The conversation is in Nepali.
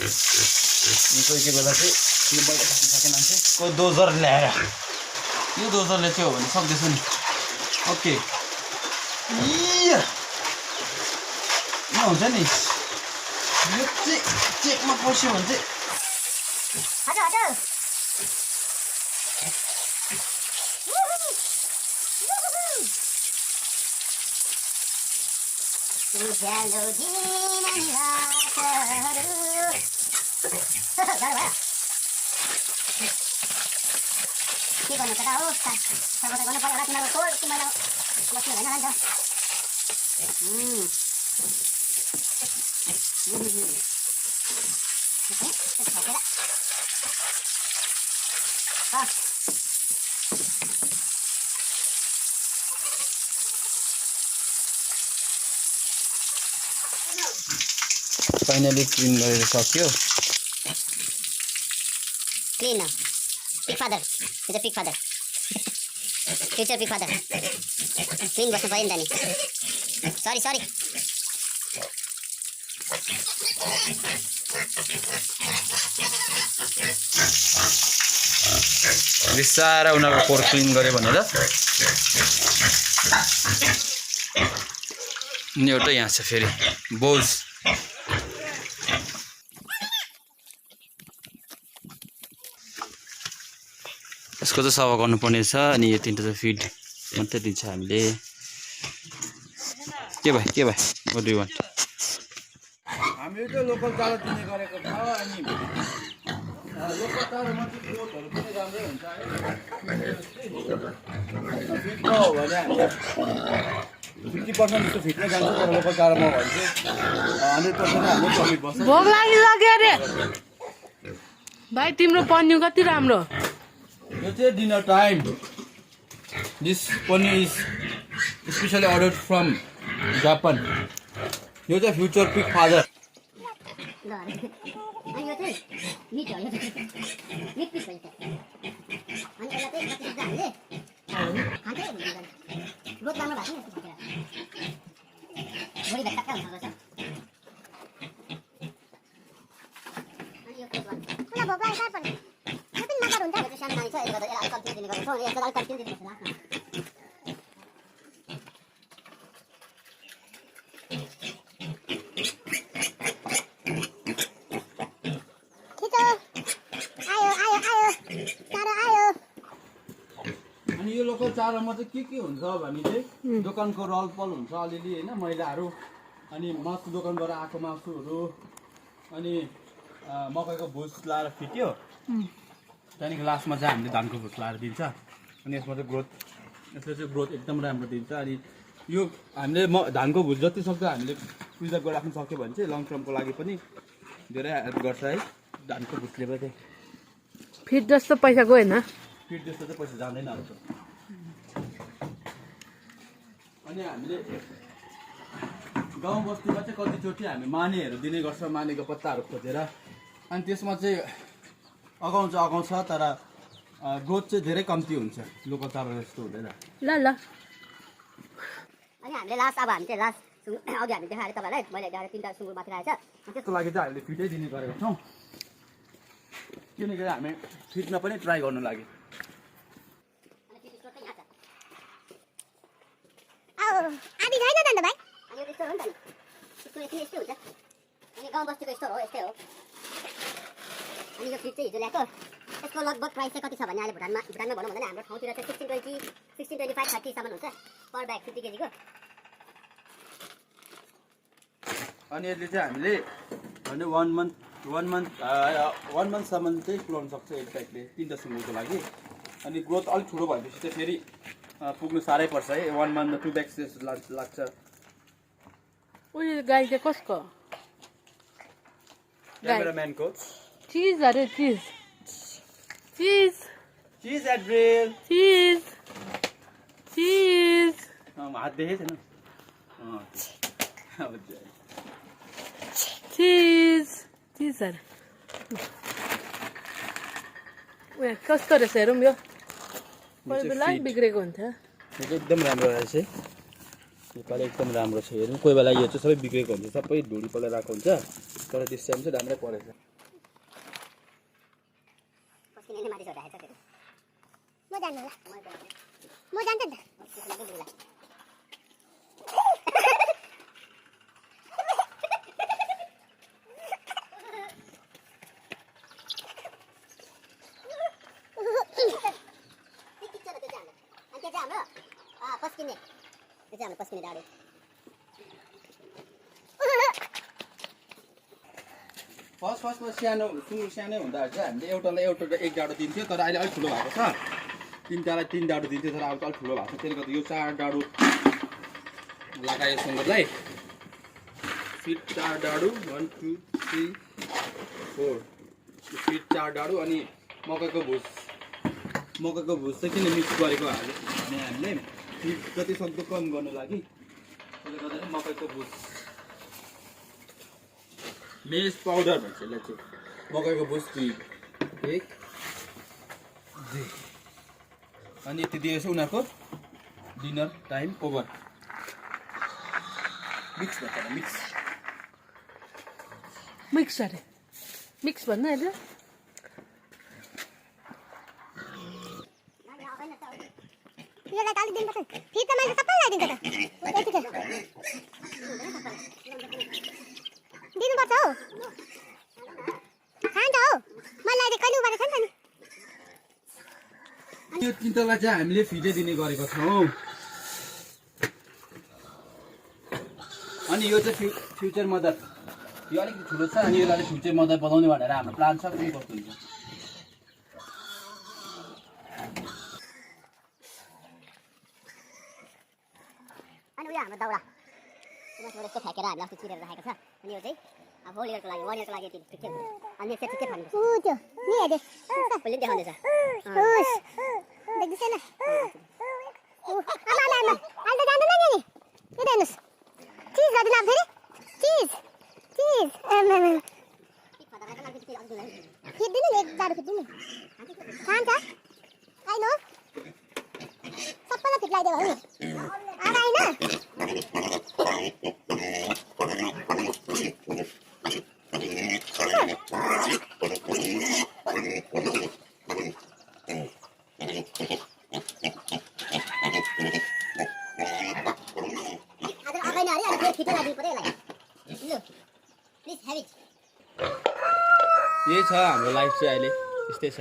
कोही कोही बेला चाहिँ यो बाहिर खस्न सकेन भने चाहिँ को डोजर ल्याएर यो डोजरले चाहिँ हो भने सक्दैछु नि ओके हुन्छ नि यो चाहिँ चेकमा पस्यो भने चाहिँ के गर्नु त हो सर्वत गर्नु पर्यो होला तिमीहरूको कोड तिमीलाई बस्नु भएन नि फाइनली क्लिन गरेर सक्यो clean pig father is a pig father future pig father clean बस्नु पर्यो नि त नि सरी बिस्तारै उनीहरूको कोर क्लिन गर्यो भनेर अनि एउटा यहाँ छ फेरि बोज यसको चाहिँ सफा गर्नुपर्ने छ अनि यो तिनवटा चाहिँ फिड मात्रै दिन्छ हामीले के भाइ व्हाट डु यु वान्ट हामीले चाहिँ लोकल चारो दिने गरेको छ अनि लोकल चारोमा चाहिँ ग्रोथहरू पनि राम्रै हुन्छ फिट हो भने हामीले 50% जस्तो फिटमै जान्छ तर लोकल चारोमा हो भने चाहिँ 100% हाम्रो प्रफिट बस्छ भोक लागिसक्यो अरे भाइ तिम्रो पन्यु कति राम्रो यो चाहिँ dinner time this paneer is specially ordered from Japan यो चाहिँ फ्युचर पिग फादर अनि यो चाहिँ मिट हो यो मिट पिस भन्छ अनि यसलाई चाहिँ कति हामीले खान्छै ग्रोथ राम्रो भएको नि भोलि भेट कहाँ हुन्छ अनि यो कुन भोक लाग्छ पर्ने यो पनि नगर हुन्छ यो सानो नानी छ यसले गर्दा यसलाई अलिक कम्ती दिने गर्छ अनि यसलाई अलिक कम्ती दिनुपर्छ लास्टमा अनि यो लोकल चारोमा चाहिँ के हुन्छ भने चाहिँ दोकानको रलपल हुन्छ अलिअलि होइन मैलाहरू अनि मासु दोकानबाट आएको मासुहरू अनि मकैको भुस लाएर फिट्यो त्यहाँदेखि लास्टमा चाहिँ हामीले धानको भुस लाएर दिन्छ अनि यसमा चाहिँ यसले चाहिँ ग्रोथ एकदम राम्रो दिन्छ अनि यो हामीले धानको भुस जति सक्दो हामीले प्रिजर्भ गरेर राख्नु सक्यो भने चाहिँ लङ टर्मको लागि पनि धेरै हेल्प गर्छ है धानको भुसले पनि फिट जस्तो पैसा गएन फिट जस्तो चाहिँ पैसा जाँदैन अब अनि हामीले गाउँ बस्तीमा चाहिँ कतिचोटि हामी मानेहरू दिने गर्छ मानेको पत्ताहरू खोजेर अनि त्यसमा चाहिँ अगाउँछ तर ग्रोथ चाहिँ धेरै कम्ती हुन्छ लोकल चारो जस्तो हुँदैन ल अनि हामीले लास्ट अब हामी चाहिँ लास्ट अघि हामी देखाएर तपाईँलाई मैले देखाएर 3टा सुँगुर माथि राखेको छ त्यसको लागि चाहिँ हामीले फिटै दिने गरेको छौँ किनकि हामी फिटमा पनि ट्राई गर्नु लागि आदि छैन त भाइ अनि यो स्टोर हो नि त स्टोर यस्तै हुन्छ अनि गाउँ बस्तीको स्टोर हो यस्तै हो अनि यो फ्रिज चाहिँ हिजो ल्याएको यसको लगभग प्राइस चाहिँ कति छ भने अहिले भुटानमा भनौँ भने हाम्रो ठाउँतिर चाहिँ 1625 30 सम्म हुन्छ पर ब्याग 50 केजीको अनि यसले चाहिँ हामीले भने 1 मन्थसम्म चाहिँ पुऱ्याउन सक्छ एक ब्यागले 3टा सुँगुरको लागि अनि ग्रोथ अलिक ठुलो भएपछि चाहिँ फेरि पुग्नु साह्रै पर्छ है 1 मन्थमा 2 ब्याग्स जस्तो लाग्छ उयो गाई चाहिँ कसको क्यामेराम्यानको चिज अरे चिज एड्रेल चिज हात देखेको छैन चिज अरे उयो कस्तो रहेछ हेरौँ यो कोही बेला बिग्रेको हुन्छ यो चाहिँ एकदम राम्रो रहेछ नेपाली एकदम राम्रो छ हेर्नु कोही बेला यो चाहिँ सबै बिग्रेको हुन्छ सबै ढुँडी पलेर आएको हुन्छ तर त्यस टाइम चाहिँ राम्रै परेछ किनभने माथि छोराएको छ फेरि म जान्नु होला म जान्छ नि त पस्किने त्यो चाहिँ हाम्रो पस्किने डाडु फर्स्टमा सानो सुँगुर सानै हुँदा चाहिँ हामीले एउटालाई एउटा एक डाडु दिन्थ्यो तर अहिले अलिक ठुलो भएको छ तिनवटालाई 3 डाडु दिन्थ्यो तर अब अलिक ठुलो भएको छ त्यसले गर्दा यो 4 डाडु लगायो सुँगुरलाई फिट 4 डाडु 1 2 3 4 फिट 4 डाडु अनि मकैको भुस चाहिँ किन मिक्स गरेको भने हामीले फिट जति सक्दो कम गर्नु लागि त्यसले गर्दा मकैको भुस मेज पाउडर भन्छ यसलाई चाहिँ मकैको भुस 2 1 2 अनि यति दिएछ उनीहरूको डिनर टाइम ओभर मिक्स भन्छ मिक्स अरे मिक्स भन्नु अहिले यसलाई तालि दिनुपर्छ फेरि त मैले सबै लगाइदिन्छ त यतिकै दिनुपर्छ हौ खान्छ हौ मलाई अहिले कहिले उबारेको छ नि त नि यो तिनवटालाई चाहिँ हामीले फिडै दिने गरेको छौँ अनि यो चाहिँ फ्युचर मदर यो अलिकति ठुलो छ अनि यसलाई फ्युचर मदर बनाउने भनेर हाम्रो प्लान छ कुन कस्तो हुन्छ अनि उयो हाम्रो दाउरा त्यसबाट यस्तो फ्याँकेर हामीले अस्ति चिरेर राखेको छ अनि यो चाहिँ अब होल इयरको लागि 1 इयरको लागि यति ठिकै अनि यसरी ठिकै फाल्नुपर्छ त्यो नि हेर्दै भोलि देखाउँदैछ देख्दैछ न आमा आमा अहिले त जाँदैन नि यता हेर्नुहोस् चिज गरिदिनु अब फेरि चिज खिच्दिनु नि एक दाडु खिच्दिनु खान्छ आइनो सबैलाई फिट लगाइदियो भने आधा होइन यही छ हाम्रो लाइफ चाहिँ अहिले यस्तै छ